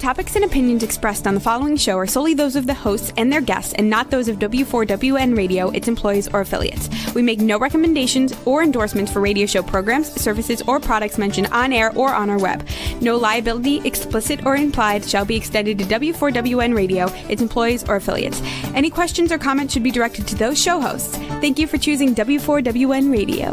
topics and opinions expressed on the following show are solely those of the hosts and their guests and not those of W4WN Radio, its employees, or affiliates. We make no recommendations or endorsements for radio show programs, services, or products mentioned on air or on our web. No liability, explicit or implied, shall be extended to W4WN Radio, its employees, or affiliates. Any questions or comments should be directed to those show hosts. Thank you for choosing W4WN Radio.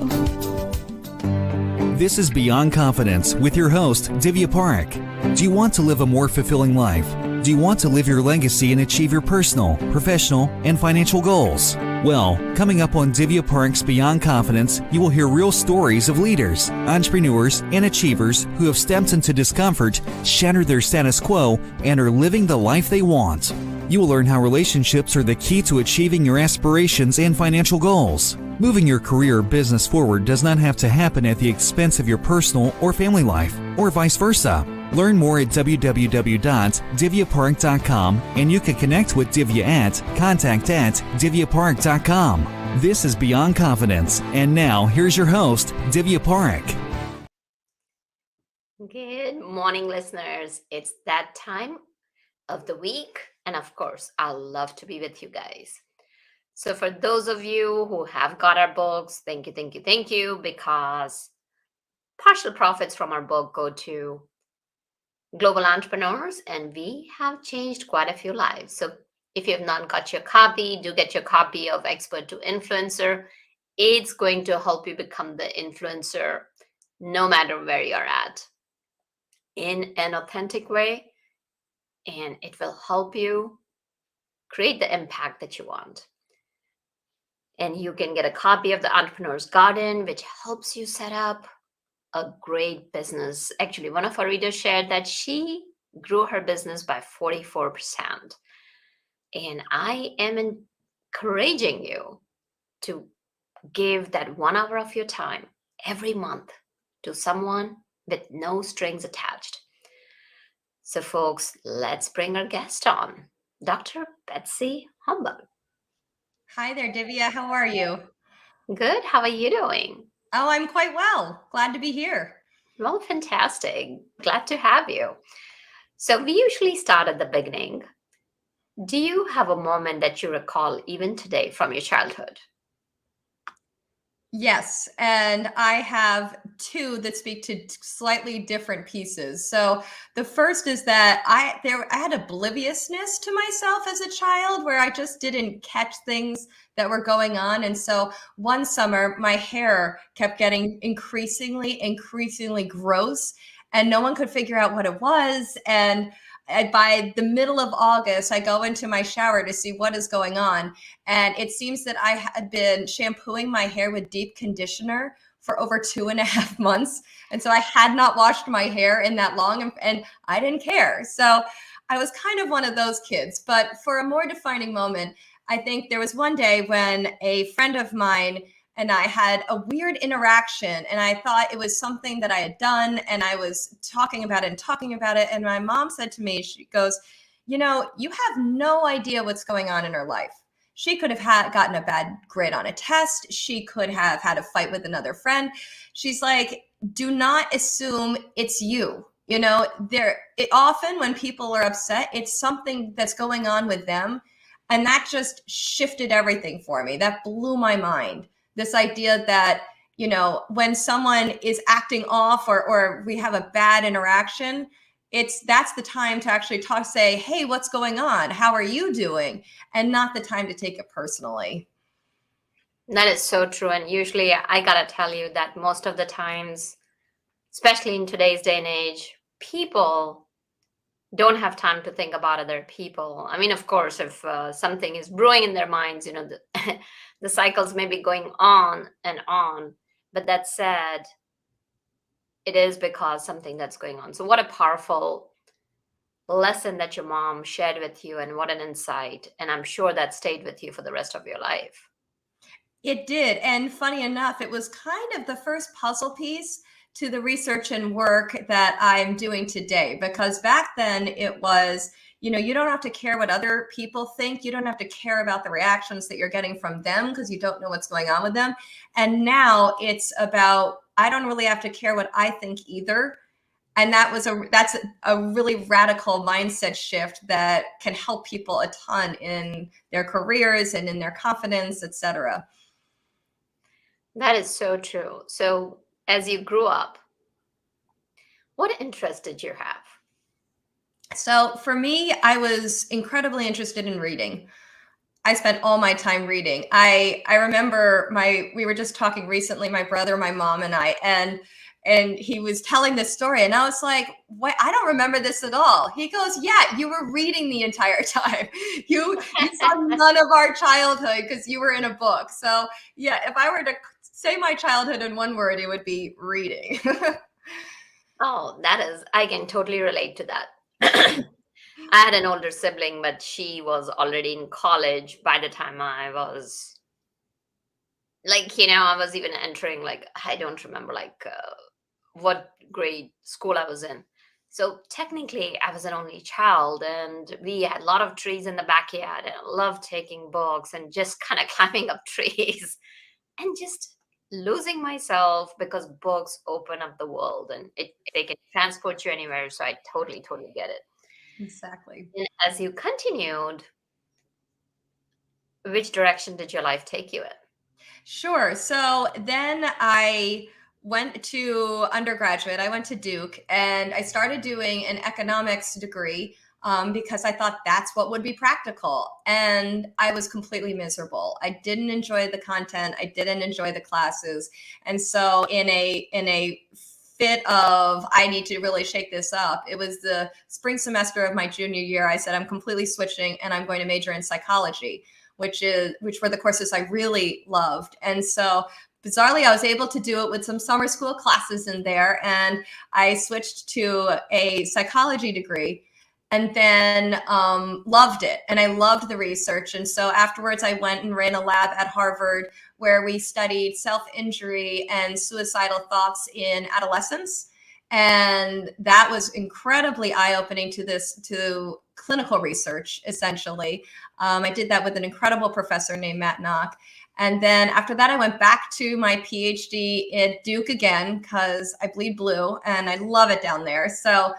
This is Beyond Confidence with your host, Divya Parekh. Do you want to live a more fulfilling life? Do you want to live your legacy and achieve your personal, professional, and financial goals? Well, coming up on Divya Parekh's Beyond Confidence, you will hear real stories of leaders, entrepreneurs, and achievers who have stepped into discomfort, shattered their status quo, and are living the life they want. You will learn how relationships are the key to achieving your aspirations and financial goals. Moving your career or business forward does not have to happen at the expense of your personal or family life, or vice versa. Learn more at www.divyaparekh.com, and you can connect with Divya at contact@divyaparekh.com. This is Beyond Confidence, and now here's your host, Divya Parekh. Good morning, listeners. It's that time of the week, and of course, I love to be with you guys. So for those of you who have got our books, thank you, because partial profits from our book go to global entrepreneurs, and we have changed quite a few lives. So if you have not got your copy, do get your copy of Expert to Influencer. It's going to help you become the influencer no matter where you're at in an authentic way, and it will help you create the impact that you want. And you can get a copy of the Entrepreneur's Garden, which helps you set up a great business. Actually, one of our readers shared that she grew her business by 44%. And I am encouraging you to give that 1 hour of your time every month to someone with no strings attached. So folks, let's bring our guest on, Dr. Betsy Holmberg. Hi there, Divya. How are you? Good. How are you doing? Oh, I'm quite well. Glad to be here. Well, fantastic. Glad to have you. So we usually start at the beginning. Do you have a moment that you recall even today from your childhood? Yes, and I have two that speak to slightly different pieces. So the first is that I had obliviousness to myself as a child, where I just didn't catch things that were going on. And so one summer, my hair kept getting increasingly gross, and no one could figure out what it was. And by the middle of August, I go into my shower to see what is going on. And it seems that I had been shampooing my hair with deep conditioner for over 2.5 months. And so I had not washed my hair in that long, and I didn't care. So I was kind of one of those kids. But for a more defining moment, I think there was one day when a friend of mine and I had a weird interaction, and I thought it was something that I had done, and I was talking about it. And my mom said to me, she goes, you have no idea what's going on in her life. She could have gotten a bad grade on a test. She could have had a fight with another friend. She's like, do not assume it's you. Often when people are upset, it's something that's going on with them. And that just shifted everything for me. That blew my mind. This idea that, when someone is acting off or we have a bad interaction, that's the time to actually say, hey, what's going on? How are you doing? And not the time to take it personally. That is so true. And usually I got to tell you that most of the times, especially in today's day and age, people don't have time to think about other people. I mean, of course, if something is brewing in their minds, the cycles may be going on and on. But that said, it is because something that's going on. So what a powerful lesson that your mom shared with you, and what an insight. And I'm sure that stayed with you for the rest of your life. It did. And funny enough, it was kind of the first puzzle piece to the research and work that I'm doing today. Because back then it was, you don't have to care what other people think. You don't have to care about the reactions that you're getting from them because you don't know what's going on with them. And now it's about, I don't really have to care what I think either. And that's a really radical mindset shift that can help people a ton in their careers and in their confidence, etc. That is so true. So, as you grew up, what interest did you have? So for me, I was incredibly interested in reading. I spent all my time reading. I remember we were just talking recently, my brother, my mom, and I, and he was telling this story, and I was like, "What? I don't remember this at all." He goes, "Yeah, you were reading the entire time. You saw none of our childhood because you were in a book." So yeah, if I were to say my childhood in one word, it would be reading. Oh, I can totally relate to that. I had an older sibling, but she was already in college by the time I was I was even entering, I don't remember, what grade school I was in. So technically, I was an only child, and we had a lot of trees in the backyard, and I loved taking books and just kind of climbing up trees and just losing myself because books open up the world and they can transport you anywhere. So I totally, totally get it. Exactly. And as you continued, which direction did your life take you in? Sure. So then I went to undergraduate. I went to Duke and I started doing an economics degree because I thought that's what would be practical. And I was completely miserable. I didn't enjoy the content. I didn't enjoy the classes. And so in a fit of I need to really shake this up, it was the spring semester of my junior year. I said, I'm completely switching and I'm going to major in psychology, which were the courses I really loved. And so bizarrely, I was able to do it with some summer school classes in there. And I switched to a psychology degree and then loved it. And I loved the research. And so afterwards, I went and ran a lab at Harvard where we studied self-injury and suicidal thoughts in adolescents. And that was incredibly eye-opening to clinical research, essentially. I did that with an incredible professor named Matt Knock. And then after that, I went back to my PhD at Duke again, because I bleed blue and I love it down there. So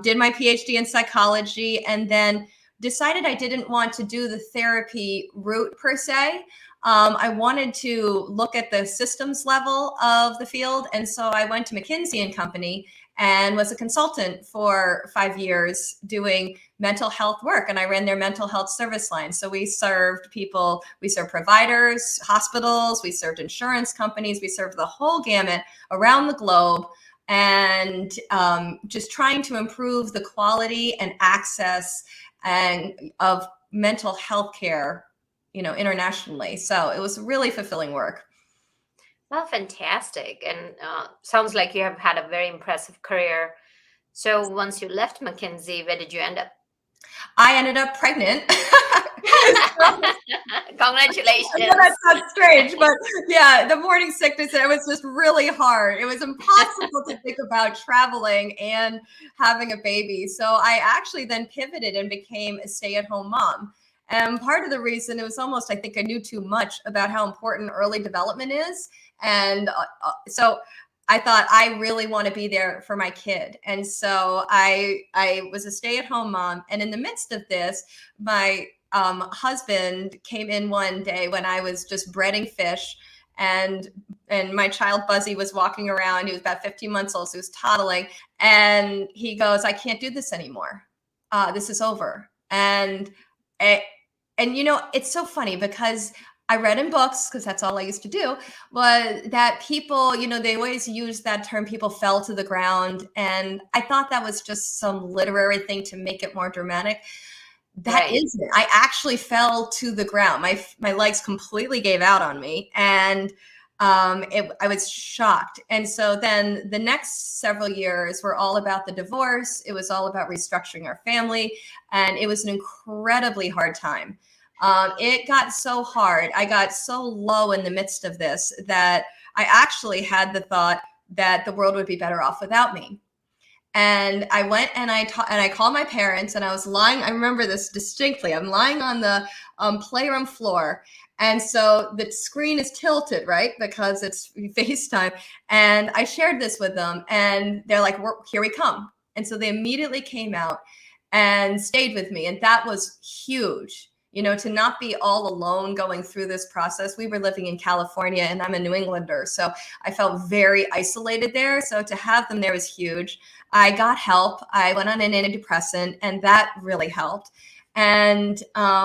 did my PhD in psychology and then decided I didn't want to do the therapy route per se. I wanted to look at the systems level of the field. And so I went to McKinsey and Company and was a consultant for 5 years doing mental health work. And I ran their mental health service line. So we served people, we served providers, hospitals, we served insurance companies, we served the whole gamut around the globe. And just trying to improve the quality and access of mental health care, internationally. So it was really fulfilling work. Well, fantastic. And sounds like you have had a very impressive career. So once you left McKinsey, where did you end up? I ended up pregnant. Congratulations. I know that sounds strange, but yeah, the morning sickness, it was just really hard. It was impossible to think about traveling and having a baby. So I actually then pivoted and became a stay-at-home mom. And part of the reason, it was almost, I think I knew too much about how important early development is. And so I thought I really want to be there for my kid. And so I was a stay-at-home mom. And in the midst of this, my husband came in one day when I was just breading fish, and my child Buzzy was walking around. He was about 15 months old, so he was toddling. And he goes, I can't do this anymore. This is over. And it's so funny because I read in books, because that's all I used to do, was that people, they always use that term, people fell to the ground. And I thought that was just some literary thing to make it more dramatic. That isn't. I actually fell to the ground. My legs completely gave out on me. And I was shocked. And so then the next several years were all about the divorce. It was all about restructuring our family. And it was an incredibly hard time. It got so hard. I got so low in the midst of this that I actually had the thought that the world would be better off without me. And I went and I called my parents, and I was lying. I remember this distinctly. I'm lying on the playroom floor. And so the screen is tilted, right? Because it's FaceTime. And I shared this with them, and they're like, here we come. And so they immediately came out and stayed with me. And that was huge, to not be all alone going through this process. We were living in California, and I'm a New Englander, so I felt very isolated there. So to have them there was huge. I got help. I went on an antidepressant, and that really helped. And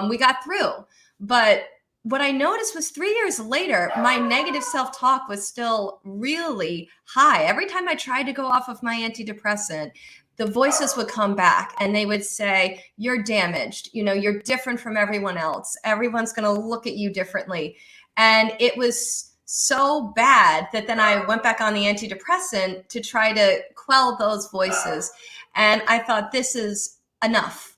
we got through. But what I noticed was 3 years later, my negative self-talk was still really high. Every time I tried to go off of my antidepressant, the voices would come back and they would say, you're damaged. You're different from everyone else. Everyone's going to look at you differently. And it was so bad that then I went back on the antidepressant to try to quell those voices. And I thought, this is enough.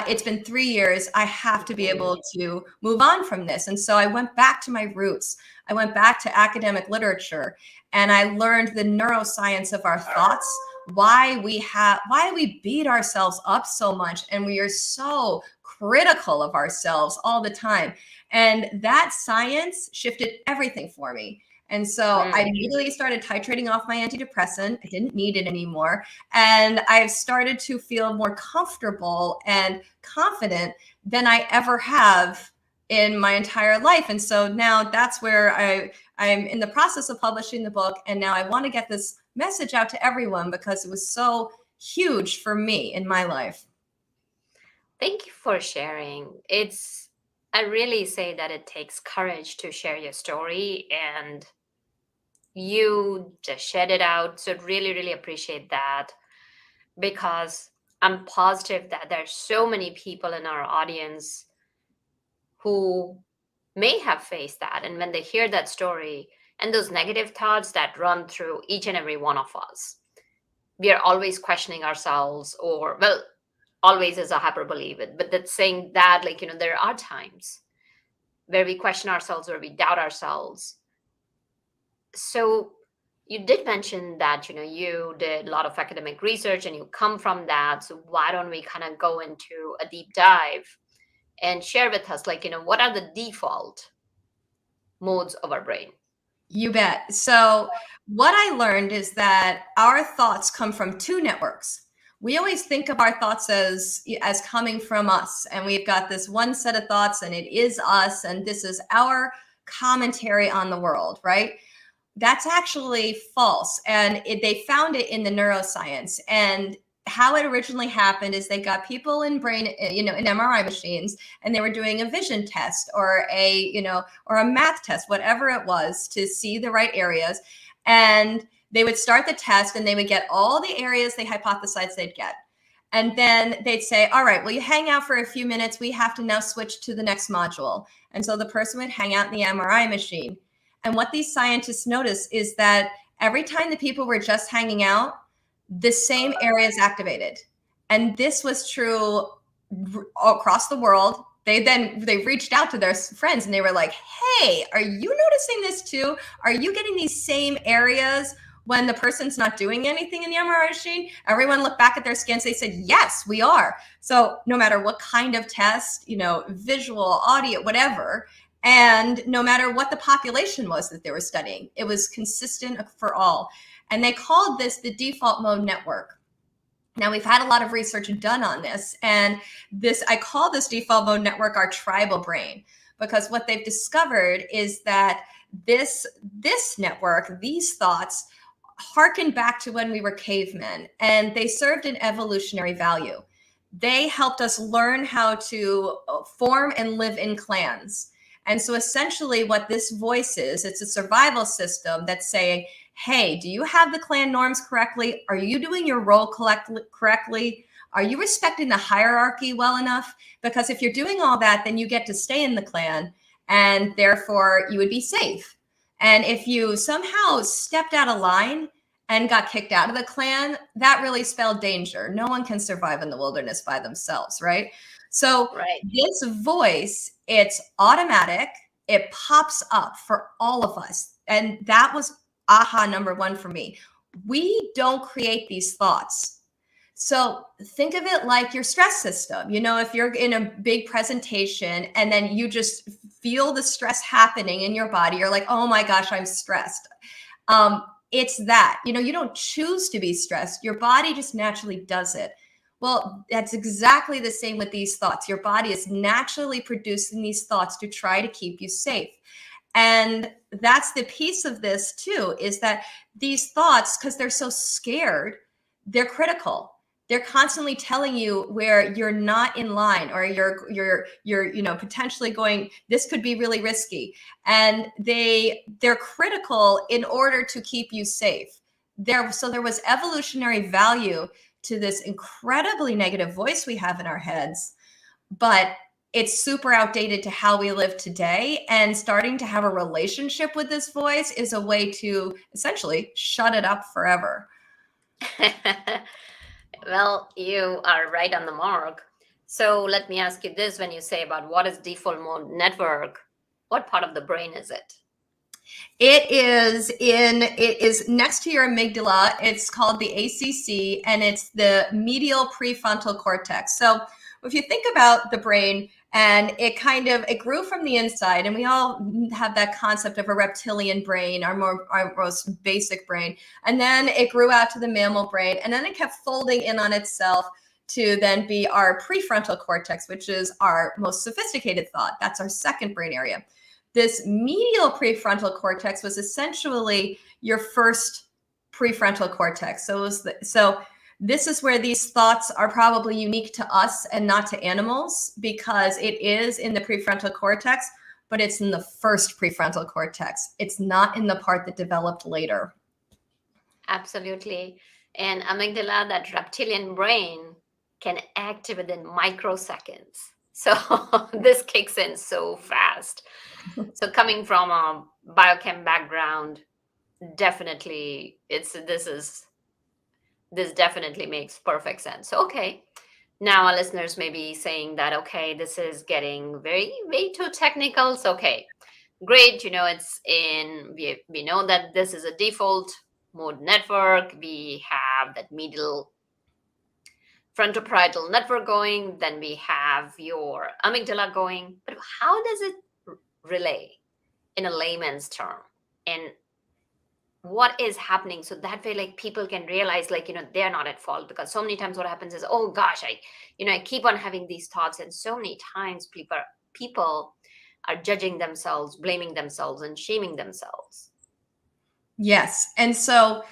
It's been 3 years. I have to be able to move on from this. And so I went back to my roots. I went back to academic literature, and I learned the neuroscience of our thoughts, why we beat ourselves up so much, and we are so critical of ourselves all the time. And that science shifted everything for me. And so I immediately started titrating off my antidepressant. I didn't need it anymore. And I've started to feel more comfortable and confident than I ever have in my entire life. And so now that's where I'm in the process of publishing the book. And now I want to get this message out to everyone because it was so huge for me in my life. Thank you for sharing. I really say that it takes courage to share your story, and you just shared it out. So really, really appreciate that, because I'm positive that there's so many people in our audience who may have faced that. And when they hear that story and those negative thoughts that run through each and every one of us, we are always questioning ourselves, or, well, always is a hyperbole, but that's saying that, there are times where we question ourselves, or we doubt ourselves. So you did mention that, you did a lot of academic research and you come from that. So why don't we kind of go into a deep dive and share with us, what are the default modes of our brain? You bet. So what I learned is that our thoughts come from two networks. We always think of our thoughts as coming from us, and we've got this one set of thoughts, and it is us, and this is our commentary on the world, right? That's actually false. And they found it in the neuroscience. And how it originally happened is they got people in MRI machines, and they were doing a vision test or a math test, whatever it was, to see the right areas. And they would start the test, and they would get all the areas they hypothesized they'd get. And then they'd say, all right, well, you hang out for a few minutes. We have to now switch to the next module. And so the person would hang out in the MRI machine. And what these scientists noticed is that every time the people were just hanging out, the same areas activated. And this was true across the world. They reached out to their friends, and they were like, hey, are you noticing this too? Are you getting these same areas when the person's not doing anything in the MRI machine? Everyone looked back at their scans. They said, yes, we are. So no matter what kind of test, visual, audio, whatever, and no matter what the population was that they were studying, it was consistent for all. And they called this the default mode network. Now, we've had a lot of research done on this, and I call this default mode network our tribal brain, because what they've discovered is that this network, these thoughts, harken back to when we were cavemen, and they served an evolutionary value. They helped us learn how to form and live in clans. And so essentially what this voice is, it's a survival system that's saying, hey, do you have the clan norms correctly? Are you doing your role correctly? Are you respecting the hierarchy well enough? Because if you're doing all that, then you get to stay in the clan, and therefore you would be safe. And if you somehow stepped out of line and got kicked out of the clan, that really spelled danger. No one can survive in the wilderness by themselves, right? So This voice, it's automatic. It pops up for all of us. And that was aha number one for me. We don't create these thoughts. So think of it like your stress system. If you're in a big presentation and then you just feel the stress happening in your body, you're like, oh my gosh, I'm stressed. It's that, you don't choose to be stressed. Your body just naturally does it. Well, that's exactly the same with these thoughts. Your body is naturally producing these thoughts to try to keep you safe. And that's the piece of this too, is that these thoughts, because they're so scared, they're critical. They're constantly telling you where you're not in line, or you're potentially going, this could be really risky. And they're critical in order to keep you safe. So there was evolutionary value to this incredibly negative voice we have in our heads, but it's super outdated to how we live today. And starting to have a relationship with this voice is a way to essentially shut it up forever. Well, you are right on the mark. So let me ask you this: when you say about what is default mode network, what part of the brain is it? It is next to your amygdala. It's called the ACC, and it's the medial prefrontal cortex. So if you think about the brain, and it grew from the inside, and we all have that concept of a reptilian brain, our most basic brain. And then it grew out to the mammal brain, and then it kept folding in on itself to then be our prefrontal cortex, which is our most sophisticated thought. That's our second brain area. This medial prefrontal cortex was essentially your first prefrontal cortex. So this is where these thoughts are probably unique to us and not to animals, because it is in the prefrontal cortex, but it's in the first prefrontal cortex. It's not in the part that developed later. Absolutely. And amygdala, that reptilian brain, can act within microseconds. So this kicks in so fast. So coming from a biochem background, definitely this definitely makes perfect sense. So, okay, now our listeners may be saying that, okay, this is getting way too technical. So, okay, great. We know that this is a default mode network. We have that medial frontoparietal network going. Then we have your amygdala going. But how does it relay in a layman's term? And what is happening, so that way, like, people can realize, like, they're not at fault. Because so many times what happens is, oh gosh, I keep on having these thoughts, and so many times people are judging themselves, blaming themselves, and shaming themselves. Yes. And so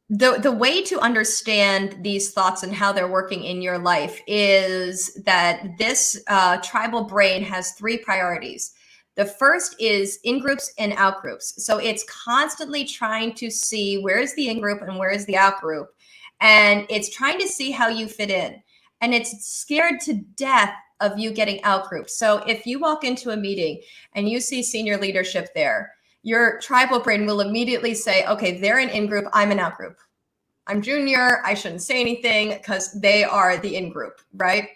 the way to understand these thoughts and how they're working in your life is that this tribal brain has three priorities. The first is in-groups and out-groups. So it's constantly trying to see where is the in-group and where is the out-group. And it's trying to see how you fit in. And it's scared to death of you getting out-grouped. So if you walk into a meeting and you see senior leadership there, your tribal brain will immediately say, okay, they're an in-group, I'm an out-group. I'm junior, I shouldn't say anything because they are the in-group, right?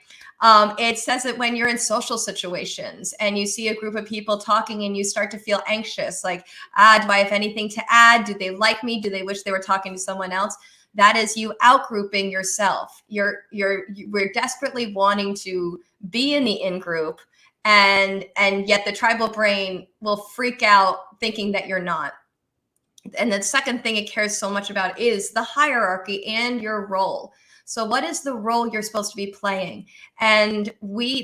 It says that when you're in social situations and you see a group of people talking and you start to feel anxious, like, do I have anything to add? Do they like me? Do they wish they were talking to someone else? That is you out-grouping yourself. We're desperately wanting to be in the in-group, and yet the tribal brain will freak out thinking that you're not. And the second thing it cares so much about is the hierarchy and your role. So what is the role you're supposed to be playing? And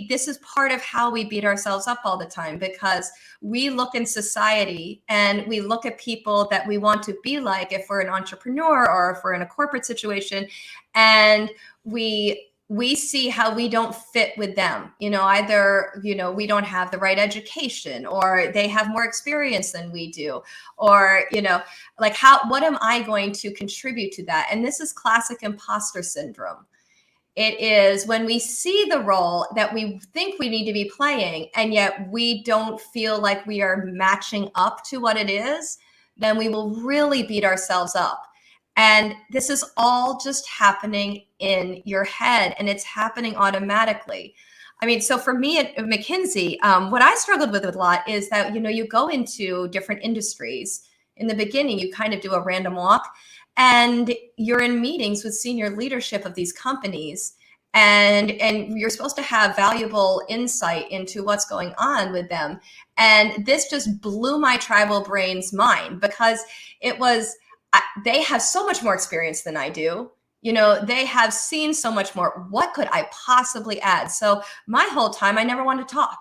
this is part of how we beat ourselves up all the time, because we look in society and we look at people that we want to be like, if we're an entrepreneur or if we're in a corporate situation, and we see how we don't fit with them. Either, we don't have the right education, or they have more experience than we do, or, what am I going to contribute to that? And this is classic imposter syndrome. It is when we see the role that we think we need to be playing, and yet we don't feel like we are matching up to what it is, then we will really beat ourselves up. And this is all just happening in your head, and it's happening automatically. I mean, so for me at McKinsey, what I struggled with a lot is that, you go into different industries. In the beginning, you kind of do a random walk, And you're in meetings with senior leadership of these companies, and you're supposed to have valuable insight into what's going on with them. And this just blew my tribal brain's mind, because it was, they have so much more experience than I do. You know, they have seen so much more. What could I possibly add? So my whole time, I never wanted to talk.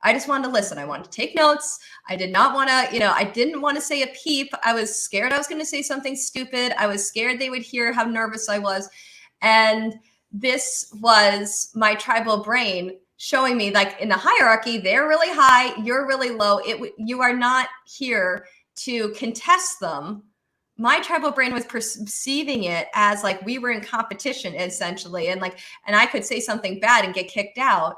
I just wanted to listen. I wanted to take notes. I did not want to, you know, I didn't want to say a peep. I was scared I was going to say something stupid. I was scared they would hear how nervous I was. And this was my tribal brain showing me, like, in the hierarchy, they're really high, you're really low. You are not here to contest them. My tribal brain was perceiving it as like we were in competition, essentially, and I could say something bad and get kicked out.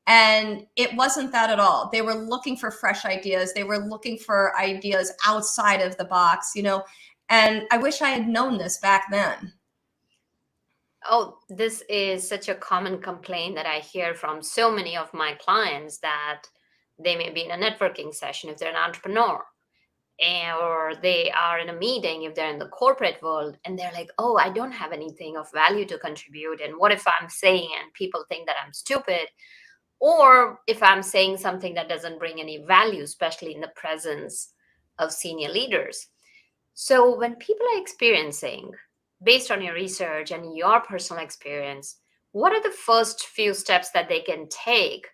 And it wasn't that at all. They were looking for fresh ideas. They were looking for ideas outside of the box, you know. And I wish I had known this back then. Oh, this is such a common complaint that I hear from so many of my clients, that they may be in a networking session if they're an entrepreneur, or they are in a meeting if they're in the corporate world, and they're like, oh, I don't have anything of value to contribute. And what if I'm saying and people think that I'm stupid? Or if I'm saying something that doesn't bring any value, especially in the presence of senior leaders. So when people are experiencing, based on your research and your personal experience, what are the first few steps that they can take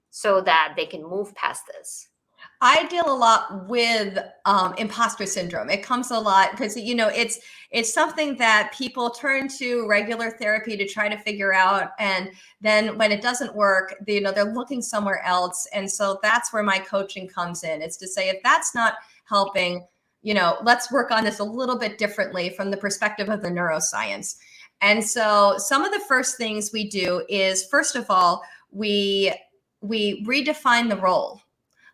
so that they can move past this? I deal a lot with imposter syndrome. It comes a lot because, you know, it's something that people turn to regular therapy to try to figure out, and then when it doesn't work, you know, they're looking somewhere else. And so that's where my coaching comes in. It's to say, if that's not helping, you know, let's work on this a little bit differently from the perspective of the neuroscience. And so some of the first things we do is, first of all, we redefine the role.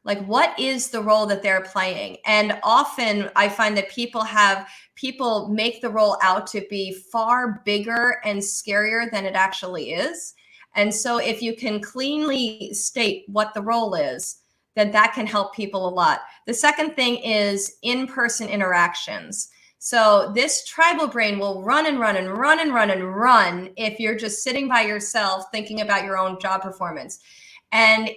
Like, what is the role that they're playing? And often I find that people make the role out to be far bigger and scarier than it actually is. And so if you can cleanly state what the role is, then that can help people a lot. The second thing is in-person interactions. So this tribal brain will run and run and run and run and run if you're just sitting by yourself thinking about your own job performance. And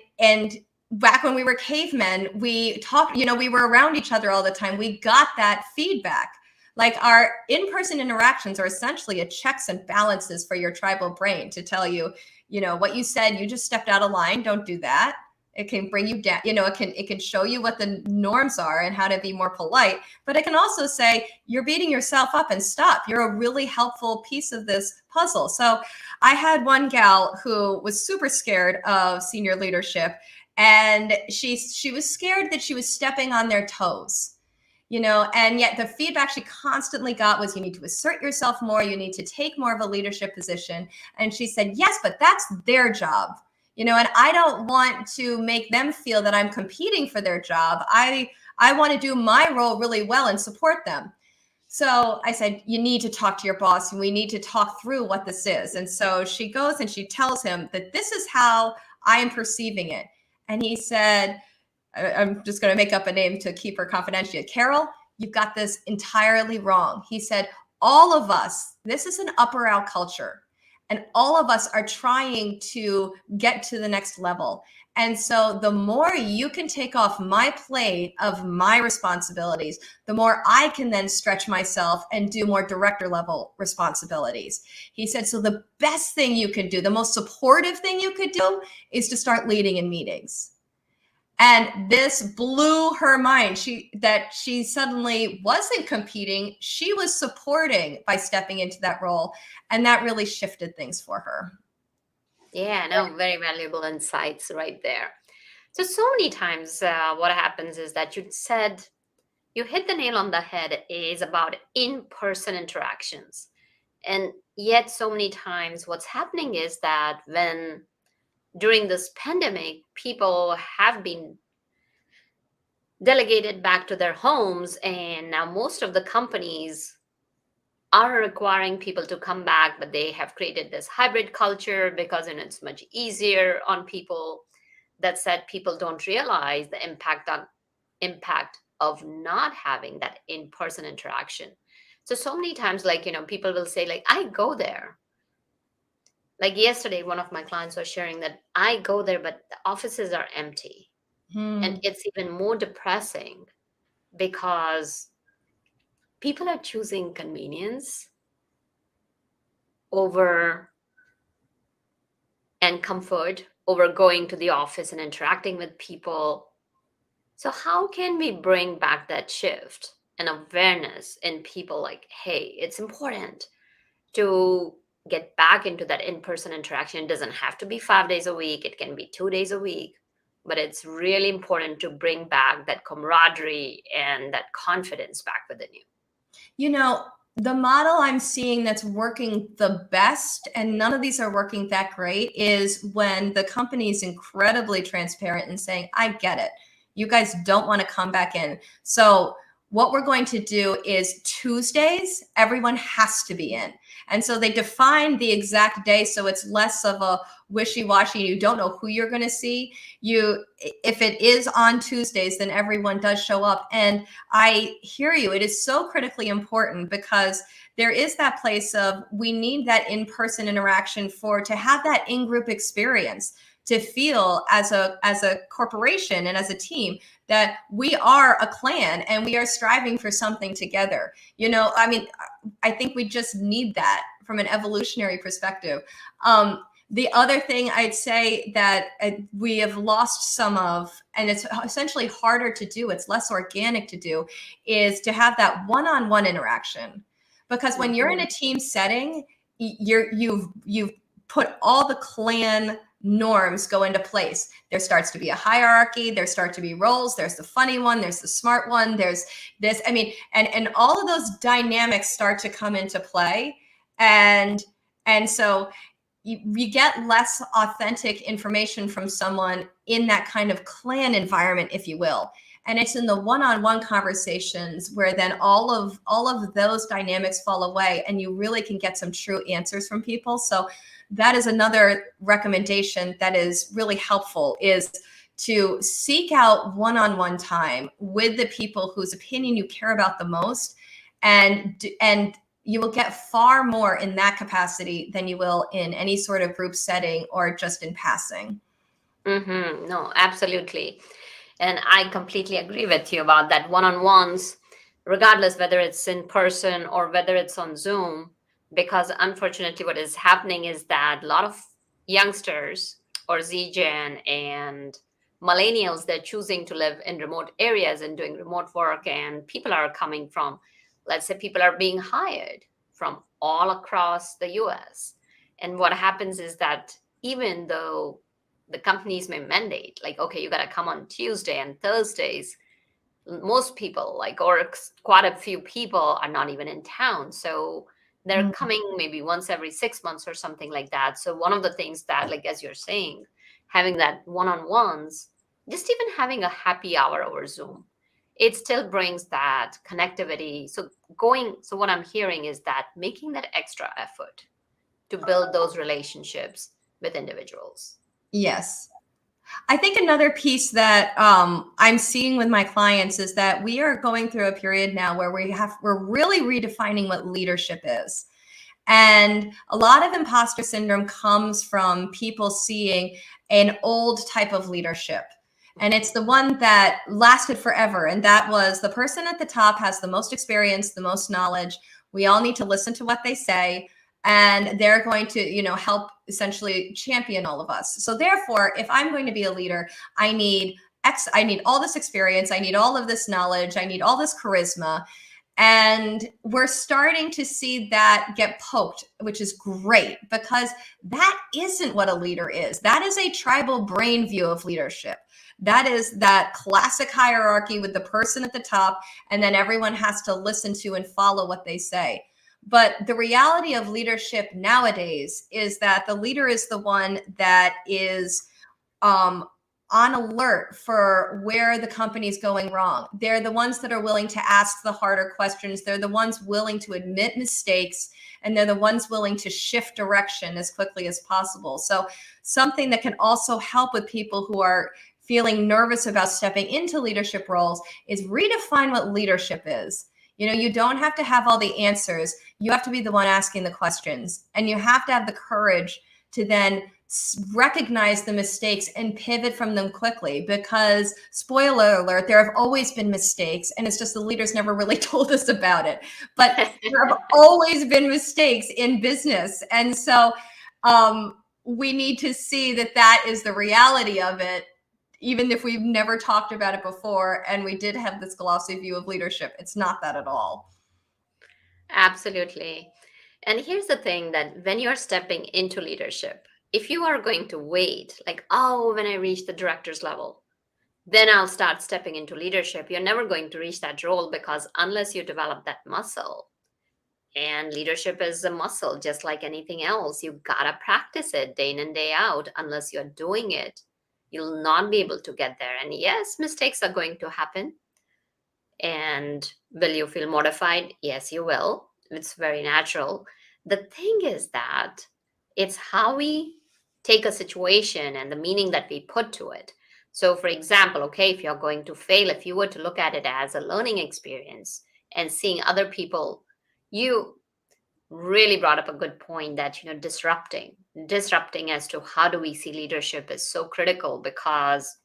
back when we were cavemen, we talked, you know, we were around each other all the time. We got that feedback. Like, our in-person interactions are essentially a checks and balances for your tribal brain to tell you, you know, what you said, you just stepped out of line. Don't do that. It can bring you down, you know, it can show you what the norms are and how to be more polite, but it can also say, you're beating yourself up and stop. You're a really helpful piece of this puzzle. So I had one gal who was super scared of senior leadership, and she was scared that she was stepping on their toes, you know, and yet the feedback she constantly got was, you need to assert yourself more. You need to take more of a leadership position. And she said, yes, but that's their job, you know, and I don't want to make them feel that I'm competing for their job. I want to do my role really well and support them. So I said, you need to talk to your boss, and we need to talk through what this is. And so she goes and she tells him that this is how I am perceiving it. And he said, I'm just going to make up a name to keep her confidential. Carol, you've got this entirely wrong. He said, all of us, this is an up or out culture, and all of us are trying to get to the next level. And so the more you can take off my plate of my responsibilities, the more I can then stretch myself and do more director level responsibilities. He said, so the best thing you could do, the most supportive thing you could do, is to start leading in meetings. And this blew her mind. She suddenly wasn't competing. She was supporting by stepping into that role. And that really shifted things for her. Yeah, no, very valuable insights right there. So many times what happens is that you hit the nail on the head, is about in-person interactions. And yet so many times what's happening is that when during this pandemic, people have been delegated back to their homes, and now most of the companies are requiring people to come back, but they have created this hybrid culture because it's much easier on people. That said, people don't realize the impact of not having that in-person interaction. So many times, like, people will say, like, I go there. Like yesterday, one of my clients was sharing that I go there, but the offices are empty. And it's even more depressing because people are choosing convenience over and comfort over going to the office and interacting with people. So, how can we bring back that shift and awareness in people like, hey, it's important to get back into that in person interaction? It doesn't have to be 5 days a week, it can be 2 days a week, but it's really important to bring back that camaraderie and that confidence back within you. The model I'm seeing that's working the best, and none of these are working that great, is when the company is incredibly transparent and saying, I get it. You guys don't want to come back in. So what we're going to do is Tuesdays, everyone has to be in. And so they define the exact day, so it's less of a wishy-washy. You don't know who you're going to see. If it is on Tuesdays, then everyone does show up. And I hear you. It is so critically important because there is that place of we need that in-person interaction to have that in-group experience, to feel as a corporation and as a team that we are a clan and we are striving for something together. I think we just need that from an evolutionary perspective. The other thing I'd say that we have lost some of, and it's essentially harder to do, it's less organic to do, is to have that one-on-one interaction. Because when you're in a team setting, you've put all the clan norms go into place. There starts to be a hierarchy, there start to be roles, there's the funny one, there's the smart one, there's this, and all of those dynamics start to come into play. And so you get less authentic information from someone in that kind of clan environment, if you will. And it's in the one-on-one conversations where then all of those dynamics fall away and you really can get some true answers from people. So that is another recommendation that is really helpful, is to seek out one-on-one time with the people whose opinion you care about the most. And you will get far more in that capacity than you will in any sort of group setting or just in passing. No, absolutely. And I completely agree with you about that. One-on-ones, regardless whether it's in person or whether it's on Zoom, because unfortunately what is happening is that a lot of youngsters or Z-Gen and millennials, they're choosing to live in remote areas and doing remote work, and people are coming from, let's say, people are being hired from all across the US. And what happens is that even though the companies may mandate, like, okay, you got to come on Tuesday and Thursdays, most people, or quite a few people, are not even in town. So they're coming maybe once every 6 months or something like that. So one of the things that, like, as you're saying, having that one-on-ones, just even having a happy hour over Zoom, it still brings that connectivity. So what I'm hearing is that making that extra effort to build those relationships with individuals. Yes. I think another piece that I'm seeing with my clients is that we are going through a period now where we're really redefining what leadership is. And a lot of imposter syndrome comes from people seeing an old type of leadership. And it's the one that lasted forever. And that was the person at the top has the most experience, the most knowledge. We all need to listen to what they say. And they're going to, help essentially champion all of us. So therefore, if I'm going to be a leader, I need all this experience. I need all of this knowledge. I need all this charisma. And we're starting to see that get poked, which is great, because that isn't what a leader is. That is a tribal brain view of leadership. That is that classic hierarchy with the person at the top, and then everyone has to listen to and follow what they say. But the reality of leadership nowadays is that the leader is the one that is on alert for where the company's going wrong. They're the ones that are willing to ask the harder questions. They're the ones willing to admit mistakes, and they're the ones willing to shift direction as quickly as possible. So something that can also help with people who are feeling nervous about stepping into leadership roles is redefine what leadership is. You don't have to have all the answers. You have to be the one asking the questions, and you have to have the courage to then recognize the mistakes and pivot from them quickly, because spoiler alert, there have always been mistakes, and it's just the leaders never really told us about it. But there have always been mistakes in business. And so we need to see that that is the reality of it, even if we've never talked about it before and we did have this glossy view of leadership. It's not that at all. Absolutely. And here's the thing, that when you're stepping into leadership, if you are going to wait, like, oh, when I reach the director's level, then I'll start stepping into leadership, you're never going to reach that role, because unless you develop that muscle, and leadership is a muscle just like anything else, you gotta practice it day in and day out. Unless you're doing it, you'll not be able to get there. And yes, mistakes are going to happen. And will you feel mortified? Yes, you will. It's very natural. The thing is that it's how we take a situation and the meaning that we put to it. So, for example, okay, if you're going to fail, if you were to look at it as a learning experience and seeing other people, you really brought up a good point that, disrupting as to how do we see leadership is so critical, because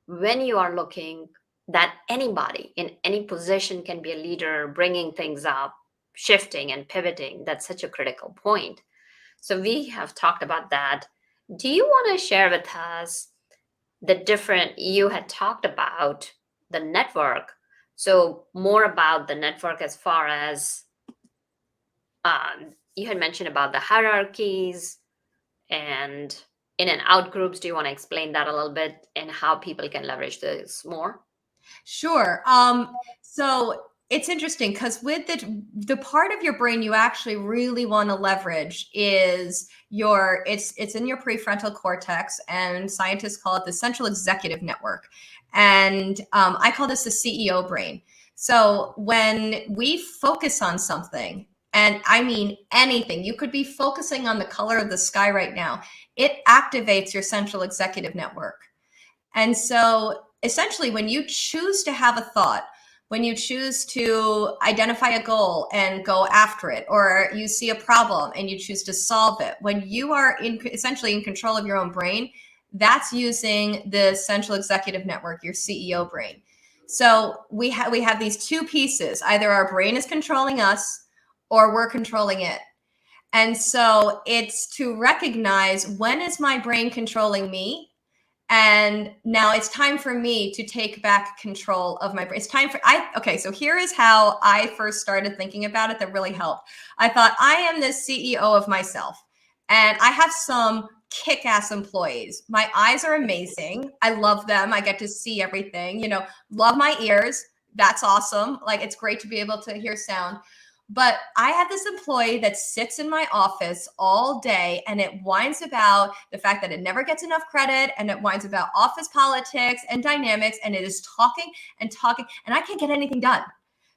when you are looking that anybody in any position can be a leader, bringing things up, shifting and pivoting, that's such a critical point. So we have talked about that. Do you want to share with us you had talked about the network, so more about the network as far as you had mentioned about the hierarchies and in and out groups. Do you want to explain that a little bit and how people can leverage this more? Sure. So it's interesting, because with the part of your brain you actually really want to leverage is it's in your prefrontal cortex, and scientists call it the central executive network. And I call this the CEO brain. So when we focus on something, and I mean anything, you could be focusing on the color of the sky right now, it activates your central executive network. And so essentially, when you choose to have a thought, when you choose to identify a goal and go after it, or you see a problem and you choose to solve it, when you are essentially in control of your own brain, that's using the central executive network, your CEO brain. So we have these two pieces. Either our brain is controlling us or we're controlling it. And so it's to recognize, when is my brain controlling me? And now it's time for me to take back control of my brain. It's time okay, so here is how I first started thinking about it that really helped. I thought, I am the CEO of myself, and I have some kick-ass employees. My eyes are amazing. I love them. I get to see everything, love my ears. That's awesome. Like, it's great to be able to hear sound. But I have this employee that sits in my office all day, and it whines about the fact that it never gets enough credit, and it whines about office politics and dynamics, and it is talking and talking, and I can't get anything done.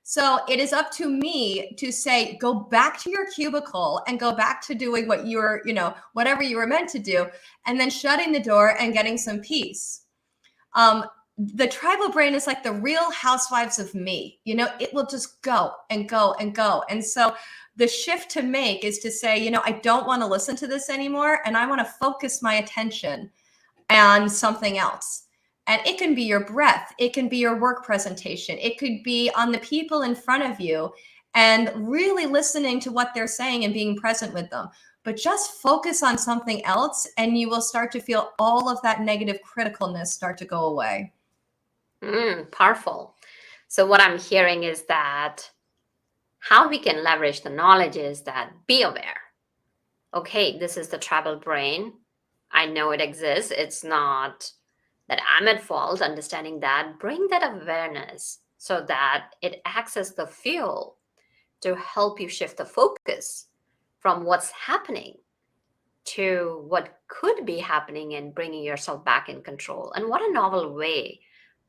So it is up to me to say, go back to your cubicle and go back to doing what whatever you were meant to do, and then shutting the door and getting some peace. The tribal brain is like the Real Housewives of me. It will just go and go and go. And so the shift to make is to say, I don't want to listen to this anymore, and I want to focus my attention on something else. And it can be your breath. It can be your work presentation. It could be on the people in front of you, and really listening to what they're saying and being present with them. But just focus on something else, and you will start to feel all of that negative criticalness start to go away. Powerful. So what I'm hearing is that how we can leverage the knowledge is that be aware. Okay, this is the tribal brain. I know it exists. It's not that I'm at fault. Understanding that, bring that awareness so that it acts as the fuel to help you shift the focus from what's happening to what could be happening, and bringing yourself back in control. And what a novel way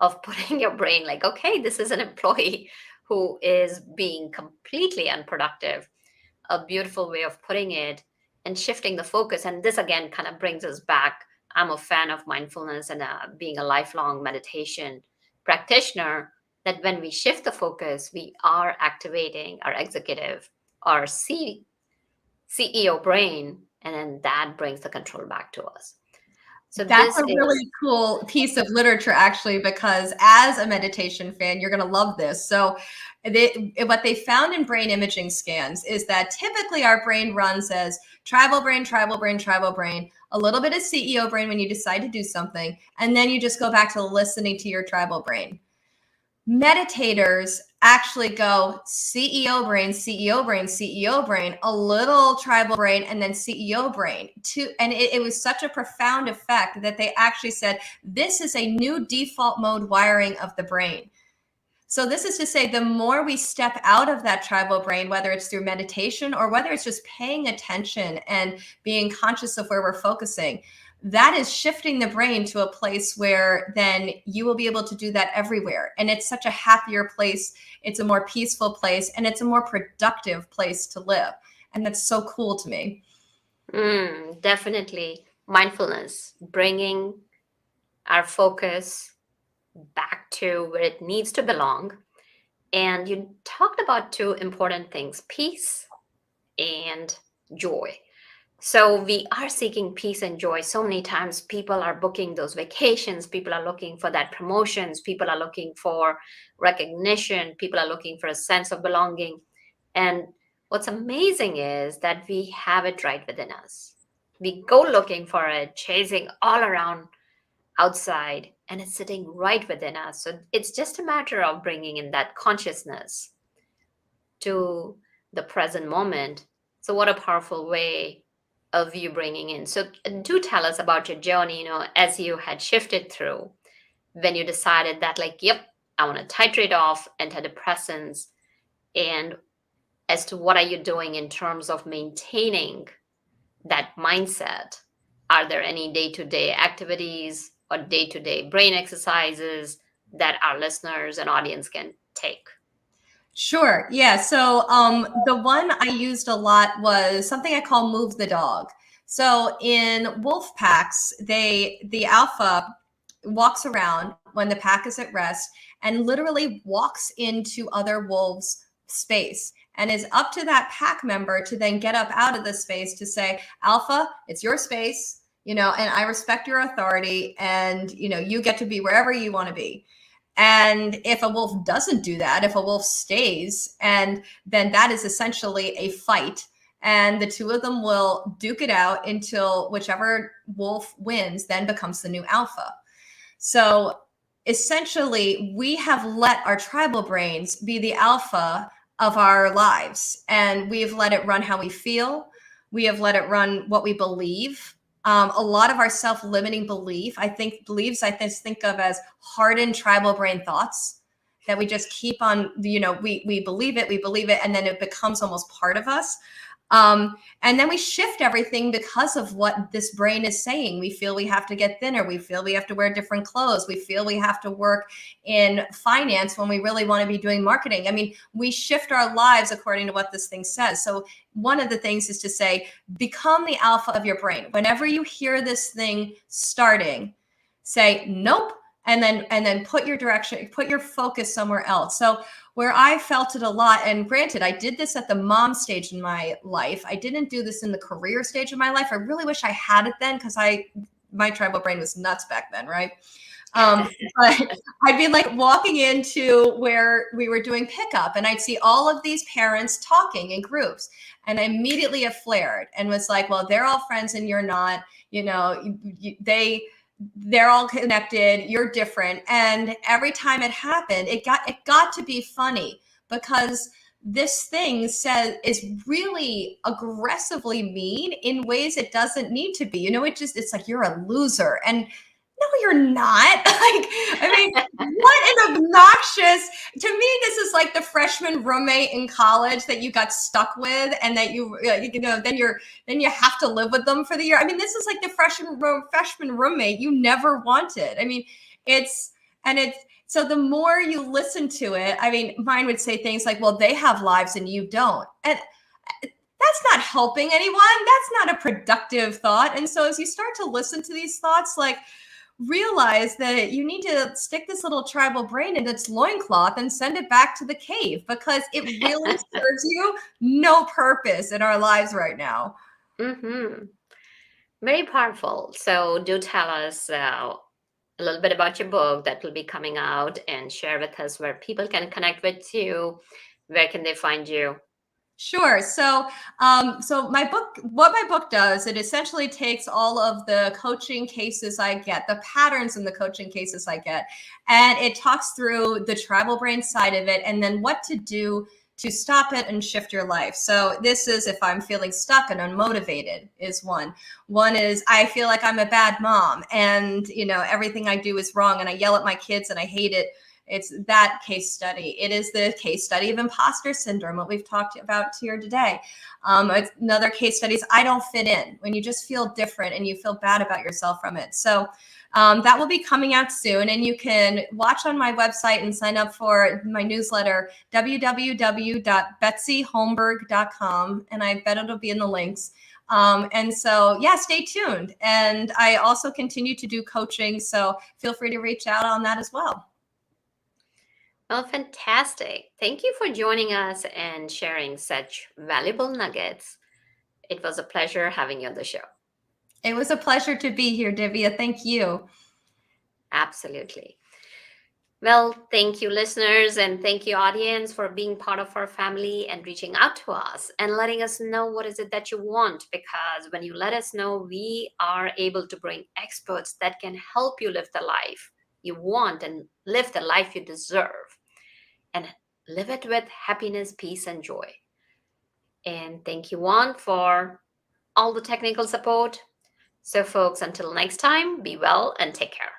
of putting your brain, like, okay, this is an employee who is being completely unproductive. A beautiful way of putting it and shifting the focus. And this again kind of brings us back. I'm a fan of mindfulness and being a lifelong meditation practitioner. that when we shift the focus, we are activating our executive or CEO brain, and then that brings the control back to us. So That's this a is really cool piece of literature, actually, because as a meditation fan, you're going to love this. So what they found in brain imaging scans is that typically our brain runs as tribal brain, tribal brain, tribal brain, a little bit of CEO brain when you decide to do something, and then you just go back to listening to your tribal brain. Meditators actually go CEO brain, CEO brain, CEO brain, a little tribal brain, and then CEO brain. And it was such a profound effect that they actually said, this is a new default mode wiring of the brain. So this is to say, the more we step out of that tribal brain, whether it's through meditation or whether it's just paying attention and being conscious of where we're focusing, that is shifting the brain to a place where then you will be able to do that everywhere. And it's such a happier place. It's a more peaceful place, and it's a more productive place to live. And that's so cool to me. Definitely mindfulness, bringing our focus back to where it needs to belong. And you talked about two important things, peace and joy. So we are seeking peace and joy. So many times people are booking those vacations. People are looking for that promotions. People are looking for recognition. People are looking for a sense of belonging. And what's amazing is that we have it right within us. We go looking for it, chasing all around outside, and it's sitting right within us. So it's just a matter of bringing in that consciousness to the present moment. So what a powerful way of you bringing in. So do tell us about your journey, as you had shifted through, when you decided that, like, yep, I want to titrate off antidepressants, and as to what are you doing in terms of maintaining that mindset. Are there any day-to-day activities or day-to-day brain exercises that our listeners and audience can take? Sure. Yeah. So the one I used a lot was something I call move the dog. So in wolf packs, the alpha walks around when the pack is at rest and literally walks into other wolves' space, and is up to that pack member to then get up out of the space to say, Alpha, it's your space, and I respect your authority, and you get to be wherever you want to be. And if a wolf doesn't do that, if a wolf stays, and then that is essentially a fight, and the two of them will duke it out until whichever wolf wins then becomes the new alpha. So essentially, we have let our tribal brains be the alpha of our lives, and we've let it run how we feel. We have let it run what we believe. A lot of our self-limiting beliefs I think of as hardened tribal brain thoughts that we just keep on, we believe it, and then it becomes almost part of us. And then we shift everything because of what this brain is saying. We feel we have to get thinner. We feel we have to wear different clothes. We feel we have to work in finance when we really want to be doing marketing. I mean, we shift our lives according to what this thing says. So one of the things is to say, become the alpha of your brain. Whenever you hear this thing starting, say, nope. And then put your focus somewhere else. So where I felt it a lot, and granted, I did this at the mom stage in my life. I didn't do this in the career stage of my life. I really wish I had it then, because my tribal brain was nuts back then, right? But I'd be like walking into where we were doing pickup, and I'd see all of these parents talking in groups, and I immediately have flared and was like, well, they're all friends and you're not, they're all connected, you're different. And every time it happened, it got to be funny, because this thing is really aggressively mean in ways it doesn't need to be. It's like, you're a loser. And no, you're not. What an obnoxious, to me, this is like the freshman roommate in college that you got stuck with, and that then you have to live with them for the year. I mean, this is like the freshman roommate you never wanted. So the more you listen to it, mine would say things like, well, they have lives and you don't. And that's not helping anyone. That's not a productive thought. And so as you start to listen to these thoughts, like, realize that you need to stick this little tribal brain in its loincloth and send it back to the cave, because it really serves you no purpose in our lives right now. Mm-hmm. Very powerful. So do tell us a little bit about your book that will be coming out, and share with us where people can connect with you. Where can they find you? Sure. So, what my book does, it essentially takes all of the coaching cases I get, the patterns in the coaching cases I get, and it talks through the tribal brain side of it, and then what to do to stop it and shift your life. So this is if I'm feeling stuck and unmotivated is one. One is I feel like I'm a bad mom and, everything I do is wrong and I yell at my kids and I hate it. It's that case study. It is the case study of imposter syndrome, what we've talked about here today. Another case study is I don't fit in, when you just feel different and you feel bad about yourself from it. So that will be coming out soon, and you can watch on my website and sign up for my newsletter, www.betsyholmberg.com, and I bet it'll be in the links. And so, stay tuned. And I also continue to do coaching, so feel free to reach out on that as well. Well, fantastic. Thank you for joining us and sharing such valuable nuggets. It was a pleasure having you on the show. It was a pleasure to be here, Divya. Thank you. Absolutely. Well, thank you, listeners, and thank you, audience, for being part of our family and reaching out to us and letting us know what is it that you want. Because when you let us know, we are able to bring experts that can help you live the life you want and live the life you deserve, and live it with happiness, peace, and joy. And thank you, Juan, for all the technical support. So, folks, until next time, be well and take care.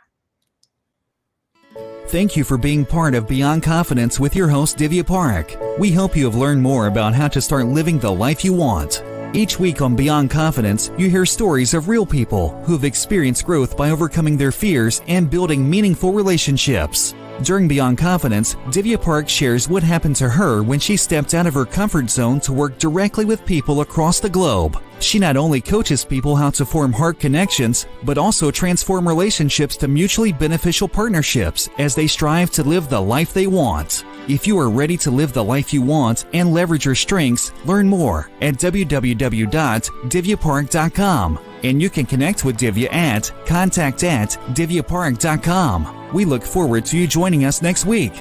Thank you for being part of Beyond Confidence with your host, Divya Parekh. We hope you have learned more about how to start living the life you want. Each week on Beyond Confidence, you hear stories of real people who have experienced growth by overcoming their fears and building meaningful relationships. During Beyond Confidence, Divya Parekh shares what happened to her when she stepped out of her comfort zone to work directly with people across the globe. She not only coaches people how to form heart connections, but also transform relationships to mutually beneficial partnerships as they strive to live the life they want. If you are ready to live the life you want and leverage your strengths, learn more at www.divyaparekh.com. And you can connect with Divya at contact@divyaparekh.com. We look forward to you joining us next week.